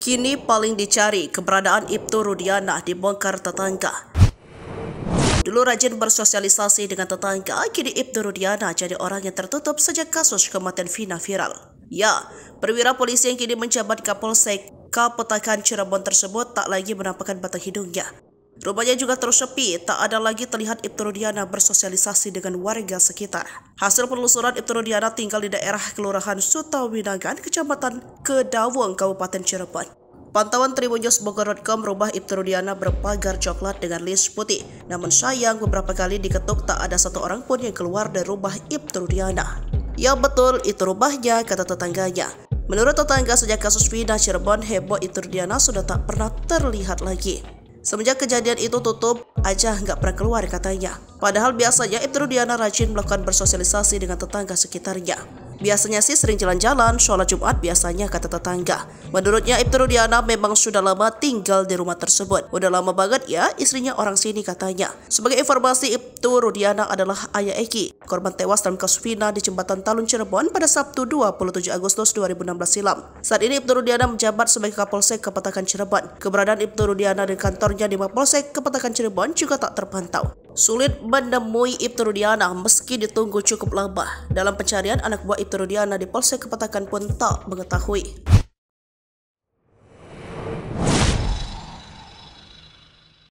Kini paling dicari, keberadaan Ibtu Rudiana dibongkar tetangga. Dulu rajin bersosialisasi dengan tetangga, kini Ibtu Rudiana jadi orang yang tertutup sejak kasus kematian Vina viral. Ya, perwira polisi yang kini menjabat Kapolsek Kapetakan Cirebon tersebut tak lagi menampakkan batang hidungnya. Rumahnya juga terus sepi, tak ada lagi terlihat Ibtu Rudiana bersosialisasi dengan warga sekitar. Hasil penelusuran, Ibtu Rudiana tinggal di daerah Kelurahan Sutawinagan, Kecamatan Kedawung, Kabupaten Cirebon. Pantauan tribunnews.bogor.com, rumah Ibtu Rudiana berpagar coklat dengan list putih. Namun sayang, beberapa kali diketuk tak ada satu orang pun yang keluar dari rumah Ibtu Rudiana. Ya betul, itu rumahnya, kata tetangganya. Menurut tetangga, sejak kasus Vina Cirebon heboh, Ibtu Rudiana sudah tak pernah terlihat lagi. Semenjak kejadian itu tutup aja nggak pernah keluar katanya. Padahal biasanya Ibtu Rudiana rajin melakukan bersosialisasi dengan tetangga sekitarnya. Biasanya sih sering jalan-jalan, sholat Jumat biasanya, kata tetangga. Menurutnya Ibtu Rudiana memang sudah lama tinggal di rumah tersebut. Udah lama banget ya, istrinya orang sini katanya. Sebagai informasi, Ibtu Rudiana adalah ayah Eki, korban tewas dalam kasus Vina di Jembatan Talun Cirebon pada Sabtu 27 Agustus 2016 silam. Saat ini Ibtu Rudiana menjabat sebagai Kapolsek Kapetakan Cirebon. Keberadaan Ibtu Rudiana dan kantornya di Mapolsek Kapetakan Cirebon juga tak terpantau. Sulit menemui Ibtu Rudiana meski ditunggu cukup lama. Dalam pencarian, anak buah Ibtu Rudiana di Polsek Kapetakan pun tak mengetahui.